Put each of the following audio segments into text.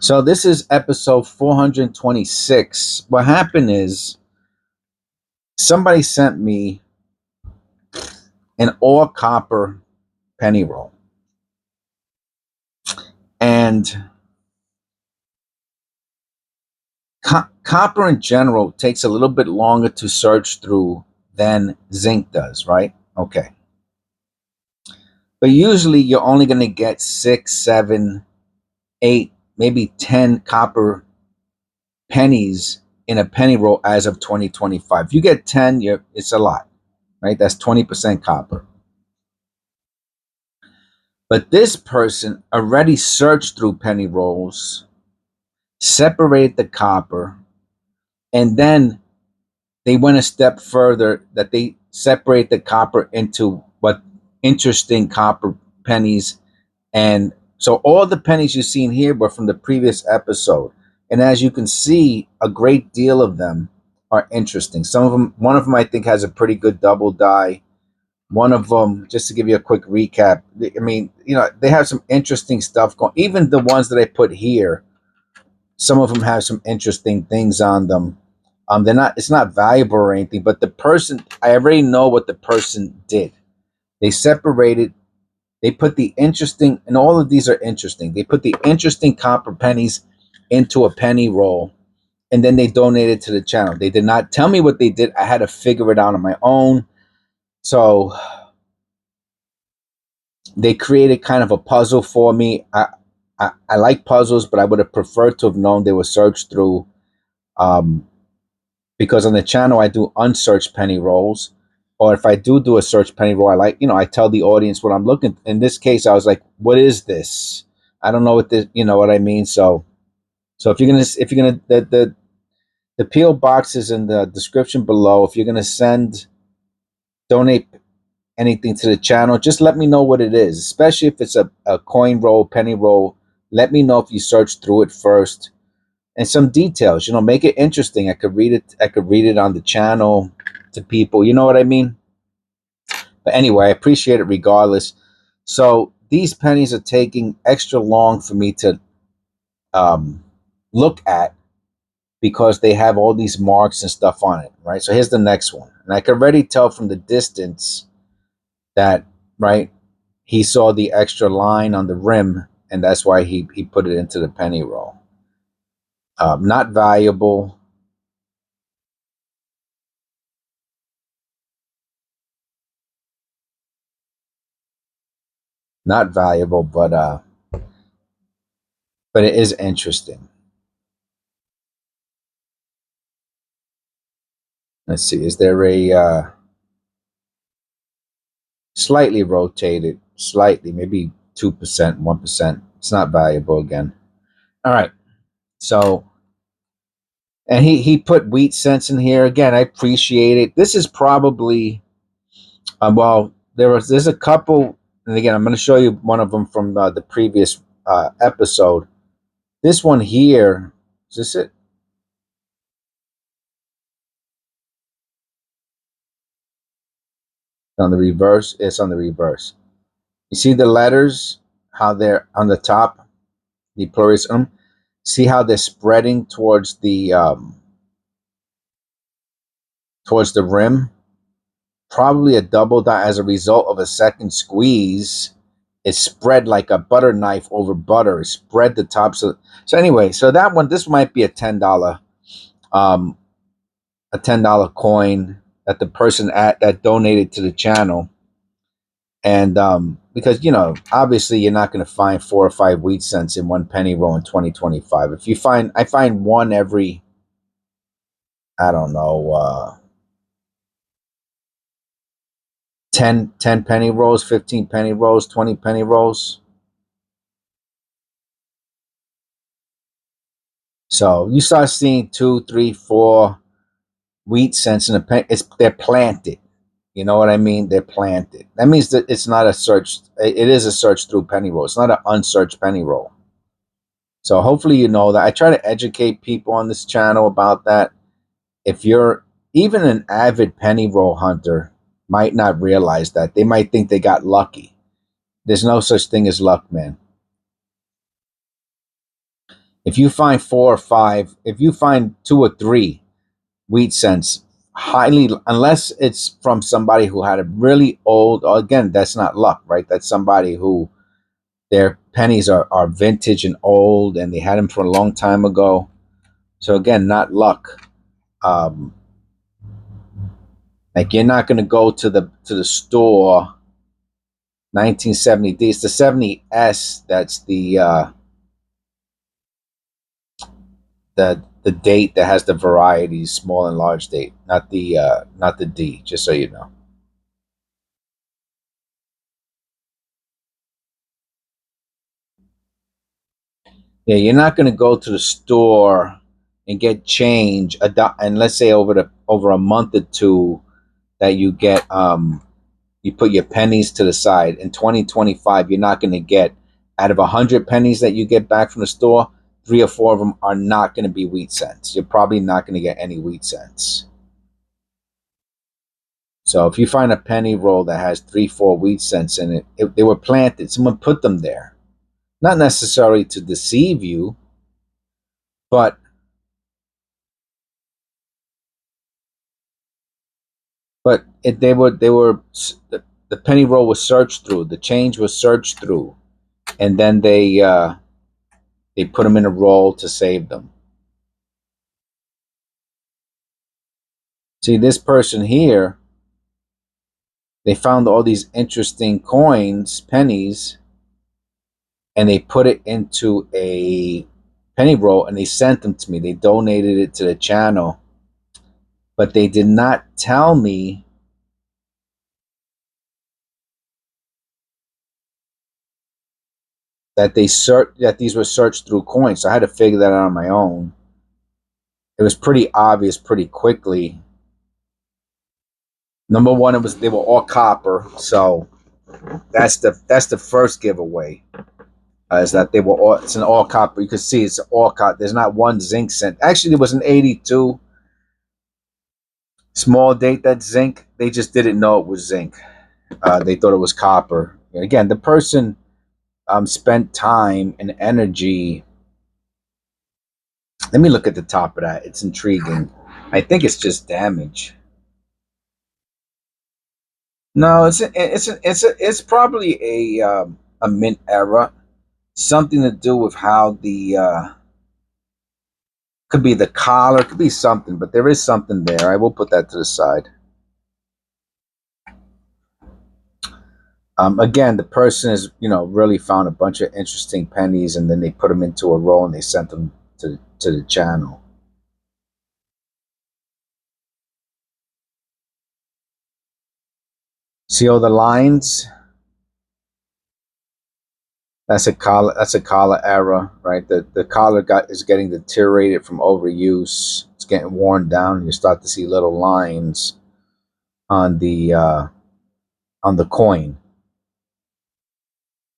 So this is episode 426. What happened is somebody sent me an all copper penny roll. And copper in general takes a little bit longer to search through than zinc does, right? Okay. But usually you're only going to get 6, 7, 8, maybe 10 copper pennies in a penny roll as of 2025. If you get 10, it's a lot, right? That's 20% copper. But this person already searched through penny rolls, separated the copper, and then they went a step further that they separate the copper into what interesting copper pennies. And so all the pennies you've seen here were from the previous episode. And as you can see, a great deal of them are interesting. Some of them, one of them I think has a pretty good double die. One of them, just to give you a quick recap, I mean, they have some interesting stuff going. Even the ones that I put here, some of them have some interesting things on them. They're not. It's not valuable or anything, but the person, I already know what the person did. They separated. They put the interesting, and all of these are interesting. They put the interesting copper pennies into a penny roll, and then they donated to the channel. They did not tell me what they did. I had to figure it out on my own. So they created kind of a puzzle for me. I like puzzles, but I would have preferred to have known they were searched through, because on the channel I do unsearched penny rolls, or if I do a search penny roll, I tell the audience what I'm looking. In this case, I was like, "What is this? I don't know what this." You know what I mean? So if you're gonna the PO box is in the description below. If you're gonna donate anything to the channel, just let me know what it is, especially if it's a coin roll, penny roll. Let me know if you search through it first, and some details, make it interesting. I could read it on the channel to people, you know what I mean? But anyway, I appreciate it regardless. So these pennies are taking extra long for me to um, look at, because they have all these marks and stuff on it, right? So here's the next one, and I can already tell from the distance that, right, he saw the extra line on the rim, and that's why he put it into the penny roll. Not valuable. Not valuable, but it is interesting. Let's see. Is there a slightly rotated, slightly, maybe 2%, 1%? It's not valuable again. All right. So, and he put wheat cents in here again. I appreciate it. This is probably well, there's a couple, and again, I'm going to show you one of them from the previous episode. This one here, is this it? On the reverse, it's on the reverse. You see the letters, how they're on the top, the pluralism. See how they're spreading towards the rim. Probably a double dot as a result of a second squeeze. It spread like a butter knife over butter. It spread the top. So anyway, so that one, this might be um, a $10 coin that the person that donated to the channel. And because obviously you're not going to find 4 or 5 wheat cents in one penny roll in 2025. I find one every, I don't know, 10 penny rolls, 15 penny rolls, 20 penny rolls. So you start seeing 2, 3, 4 wheat cents in a penny. They're planted. You know what I mean? They're planted. That means that it's not a search. It is a search through penny roll. It's not an unsearched penny roll. So hopefully you know that. I try to educate people on this channel about that. If you're even an avid penny roll hunter, might not realize that. They might think they got lucky. There's no such thing as luck, man. If you find 4 or 5, if you find 2 or 3 wheat cents, highly, unless it's from somebody who had a really old, again, that's not luck, right? That's somebody who their pennies are vintage and old and they had them for a long time ago. So again, not luck. Um, like you're not going to go to the store 1970D. It's the 70S. That's the date that has the varieties, small and large date, not the D. Just so you know. Yeah, you're not going to go to the store and get change. And let's say over a month or two that you get you put your pennies to the side. In 2025, you're not going to get, out of 100 pennies that you get back from the store, 3 or 4 of them are not going to be wheat cents. You're probably not going to get any wheat cents. So if you find a penny roll that has 3, 4 wheat cents in it, they were planted. Someone put them there, not necessarily to deceive you, but they were the penny roll was searched through. The change was searched through, and then they put them in a roll to save them. See, this person here, they found all these interesting coins, pennies, and they put it into a penny roll and they sent them to me. They donated it to the channel, but they did not tell me that these were searched through coins. So I had to figure that out on my own. It was pretty obvious pretty quickly. Number one, they were all copper, so that's the first giveaway. Is that they were all, it's an all copper. You can see it's all copper. There's not one zinc cent. Actually, there was an 82 small date that's zinc. They just didn't know it was zinc. They thought it was copper. And again, the person spent time and energy. Let me look at the top of that. It's intriguing. I think it's just damage. No, it's probably a mint error. Something to do with how the could be the collar, could be something, but there is something there. I will put that to the side. Again, the person has, really found a bunch of interesting pennies, and then they put them into a roll and they sent them to the channel. See all the lines? That's a collar. That's a collar error, right? The collar is getting deteriorated from overuse. It's getting worn down, and you start to see little lines on the coin.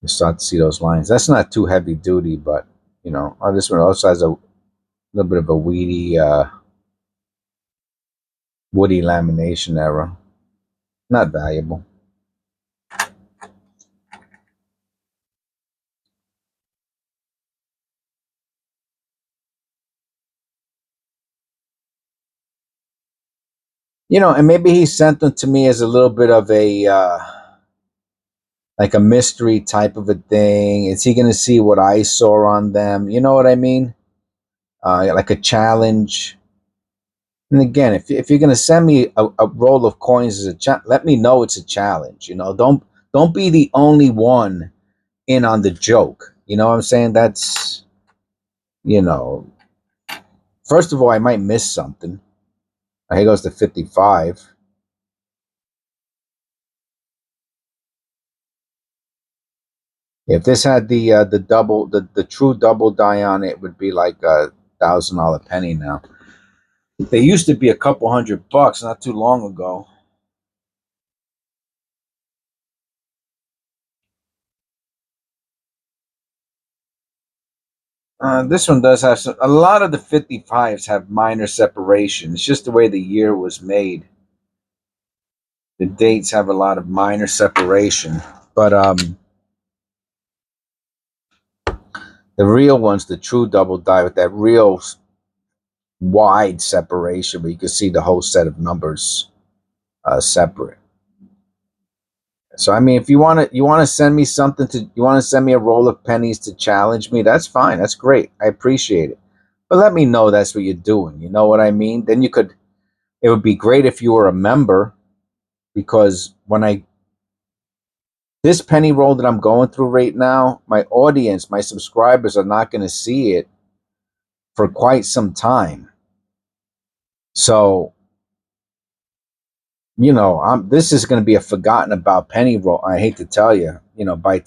You start to see those lines. That's not too heavy duty, but this one also has a little bit of a woody lamination error. Not valuable. And maybe he sent them to me as a little bit of a like a mystery type of a thing. Is he going to see what I saw on them? You know what I mean? Like a challenge. And again, if you're going to send me a roll of coins as let me know it's a challenge. Don't be the only one in on the joke. You know what I'm saying? That's you know. First of all, I might miss something. Here goes to 55. If this had the true double die on it, it would be like $1,000 penny now. They used to be a couple $100 not too long ago. This one does have a lot of the 55s have minor separation. It's just the way the year was made. The dates have a lot of minor separation, but The real ones, the true double die with that real wide separation where you can see the whole set of numbers separate. So I mean, if you want to send me something to, you want to send me a roll of pennies to challenge me, that's fine. That's great. I appreciate it. But let me know that's what you're doing. You know what I mean? Then you could. It would be great if you were a member, because when I this penny roll that I'm going through right now, my audience, my subscribers are not going to see it for quite some time. So this is going to be a forgotten about penny roll. I hate to tell you, by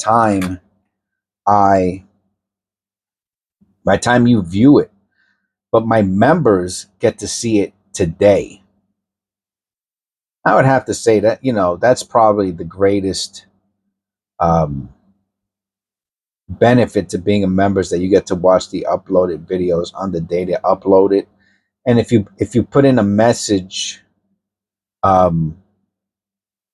I time you view it, but my members get to see it today. I would have to say that, that's probably the greatest um, benefit to being a member, is that you get to watch the uploaded videos on the day they upload it. And if you put in a message, um,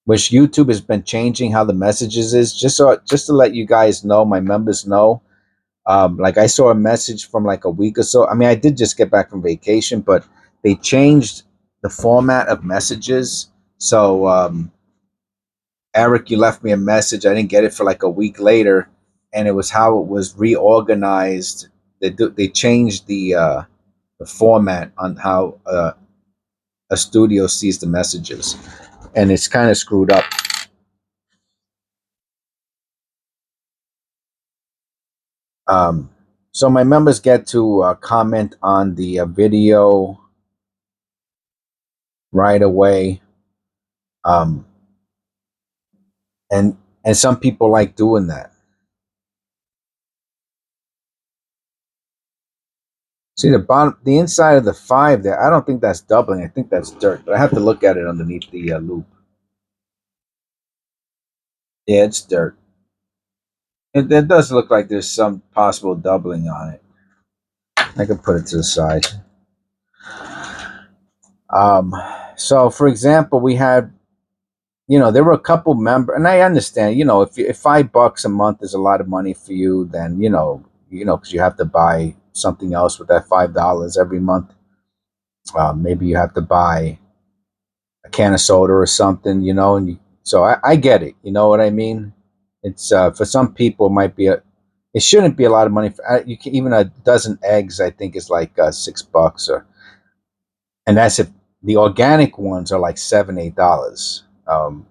which YouTube has been changing how the messages is, just to let you guys know, my members know. Like I saw a message from like a week or so. I mean, I did just get back from vacation, but they changed the format of messages. So Eric, you left me a message. I didn't get it for like a week later, and it was how it was reorganized. They changed the format on how a studio sees the messages, and it's kind of screwed up. Um, so my members get to comment on the video right away, um, and some people like doing that. See the bottom, the inside of the 5 there. I don't think that's doubling. I think that's dirt, but I have to look at it underneath the loop. Yeah, it's dirt. It does look like there's some possible doubling on it. I can put it to the side. Um, so, for example, we had, there were a couple member, and I understand, if $5 a month is a lot of money for you, then because you have to buy something else with that $5 every month. Maybe you have to buy a can of soda or something, so I get it. You know what I mean? It's for some people it might be it shouldn't be a lot of money. You can, even a dozen eggs, I think, is like $6, and that's if the organic ones are like $7, $8.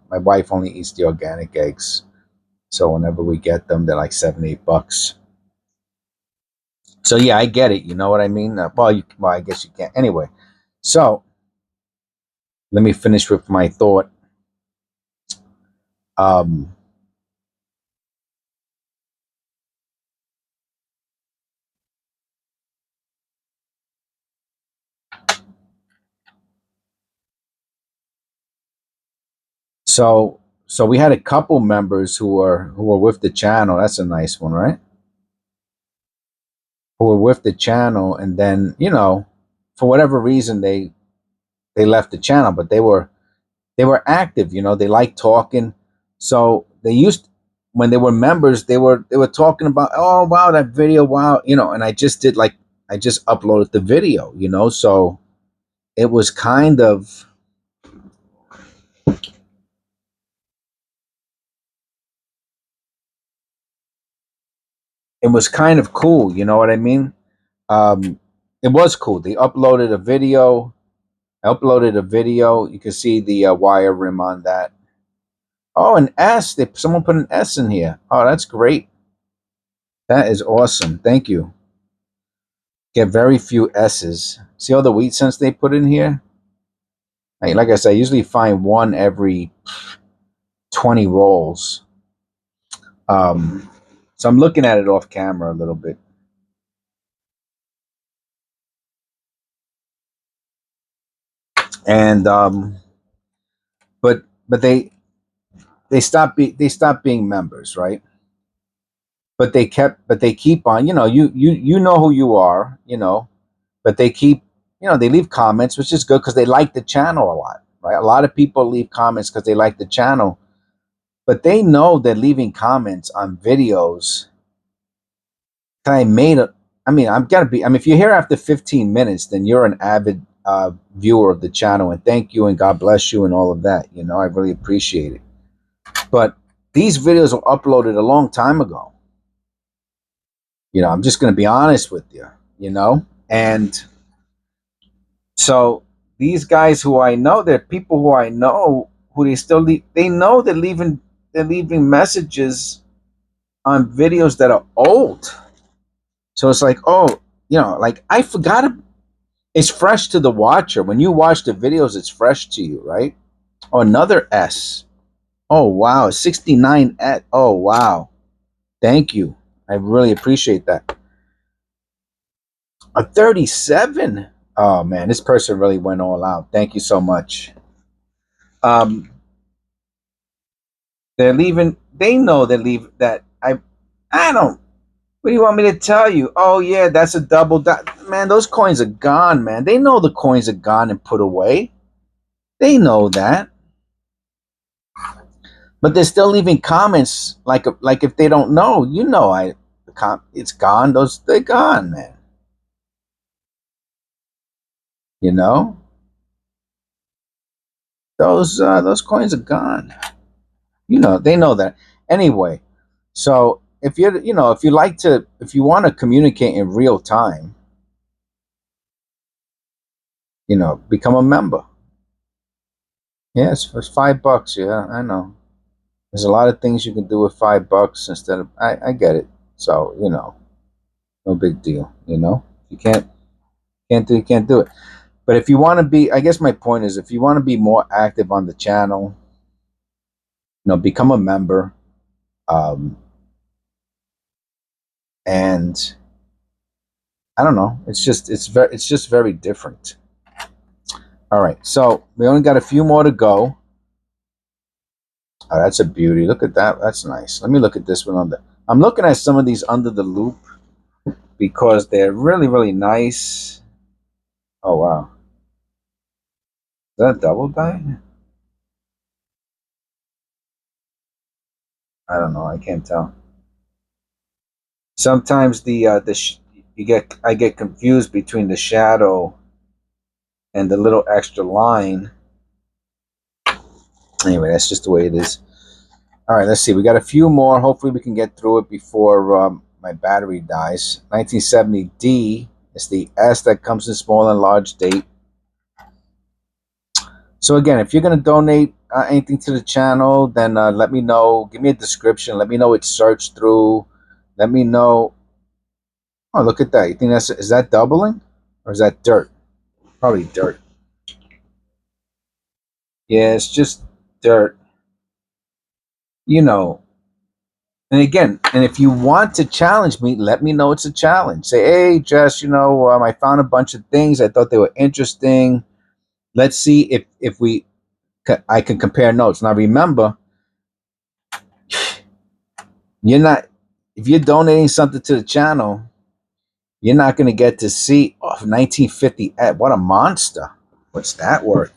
My wife only eats the organic eggs, so whenever we get them, they're like $7, $8. So yeah, I get it. You know what I mean? Well, I guess you can't. Anyway, so let me finish with my thought. Um, so we had a couple members who were with the channel. That's a nice one, right? Who were with the channel, and then for whatever reason they left the channel, but they were active. They liked talking. So they used, when they were members, they were talking about, oh wow, that video, wow, and I just uploaded the video, so it was kind of cool, you know what I mean? Um, it was cool. They uploaded a video. I uploaded a video. You can see the wire rim on that. Oh, an S. Someone put an S in here. Oh, that's great. That is awesome. Thank you. Get very few S's. See all the wheat cents they put in here? Like I said, I usually find one every 20 rolls. So I'm looking at it off camera a little bit. And but they stopped being members, right? But they keep on, you know who you are, but they keep, they leave comments, which is good because they like the channel a lot, right? A lot of people leave comments because they like the channel, but they know that leaving comments on videos I made a. I mean, I'm gotta be. I mean, if you're here after 15 minutes, then you're an avid viewer of the channel, and thank you, and God bless you, and all of that. You know, I really appreciate it. But these videos were uploaded a long time ago. You know, I'm just gonna be honest with you. You know, and so these guys who I know, they're people who I know who they still leave. They know they're leaving messages on videos that are old. So it's like, oh, you know, like I forgot. It's fresh to the watcher. When you watch the videos, it's fresh to you, right? Oh, another S. Oh, wow. 69 at. Oh, wow. Thank you. I really appreciate that. A 37. Oh, man. This person really went all out. Thank you so much. Um, they're leaving. They know they're leaving that. I don't. What do you want me to tell you? Oh, yeah, that's a double dot. Man, those coins are gone, man. They know the coins are gone and put away. They know that. But they're still leaving comments like if they don't know, you know, it's gone. They're gone, man. You know, those coins are gone. You know, they know that anyway. So if you're, you know, if you want to communicate in real time, you know, become a member. Yes, for $5. Yeah, I know. There's a lot of things you can do with $5 instead of. I get it. So you know, no big deal. You know, you you can't do it. But if you want to be, I guess my point is, if you want to be more active on the channel, you know, become a member, um, and I don't know, it's just very different. All right, so we only got a few more to go. Oh, that's a beauty. Look at that. That's nice. Let me look at this one on the. I'm looking at some of these under the loop because they're really, really nice. Oh wow, is that a double die? I don't know. I can't tell. Sometimes I get confused between the shadow and the little extra line. Anyway, that's just the way it is. All right, let's see. We got a few more. Hopefully, we can get through it before my battery dies. 1970D is the S that comes in small and large date. So again, if you're going to donate anything to the channel, then let me know. Give me a description. Let me know it's searched through. Let me know. Oh, look at that. You think is that doubling? Or is that dirt? Probably dirt. Yeah, it's just dirt. You know, and again, and if you want to challenge me, let me know it's a challenge. Say, hey, Jess, you know, I found a bunch of things. I thought they were interesting. Let's see if I can compare notes. Now, remember, you're not, if you're donating something to the channel, you're not going to get to see 1950. What a monster. What's that worth?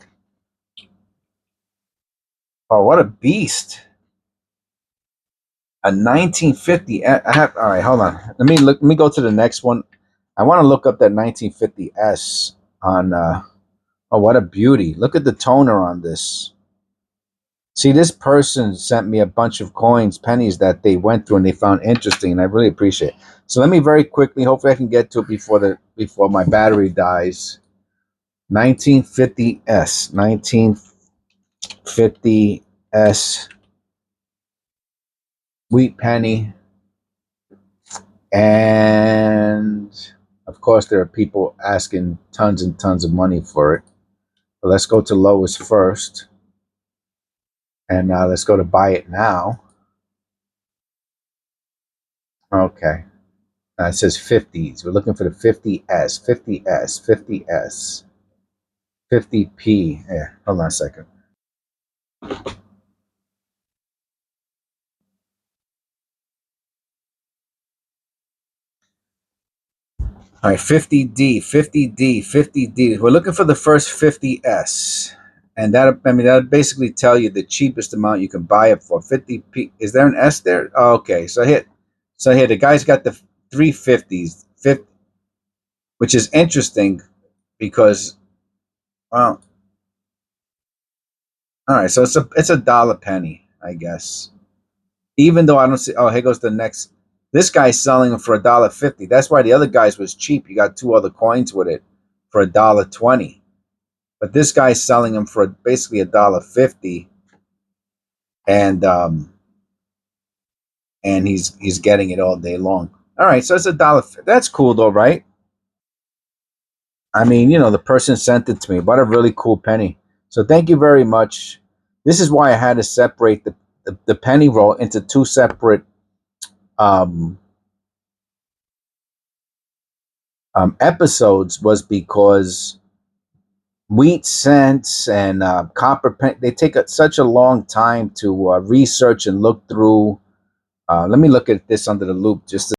Oh, what a beast. A 1950. I have, all right, hold on. Let me go to the next one. I want to look up that 1950S on oh, what a beauty. Look at the toner on this. See, this person sent me a bunch of coins, pennies that they went through and they found interesting, and I really appreciate it. So let me very quickly, hopefully I can get to it before my battery dies. 1950S. 1950S wheat penny. And of course there are people asking tons and tons of money for it. But let's go to lowest first. And let's go to buy it now. Okay. It says 50s. We're looking for the 50S, 50S, 50S, 50P. Yeah, hold on a second. All right, 50D, 50D, 50D. We're looking for the first 50S. And that'll basically tell you the cheapest amount you can buy it for. 50P. Is there an S there? Oh, okay. So here the guy's got the 3.50s, which is interesting because, well, all right, so it's a dollar penny, I guess. Even though I don't see, oh, here goes the next. This guy's selling them for $1.50. That's why the other guy's was cheap. You got two other coins with it for $1.20. But this guy's selling them for basically $1.50, and he's getting it all day long. All right, so it's $1. That's cool though, right? I mean, the person sent it to me. What a really cool penny. So thank you very much. This is why I had to separate the penny roll into two separate um, episodes, was because wheat cents and copper pen, they take such a long time to research and look through. Let me look at this under the loop just to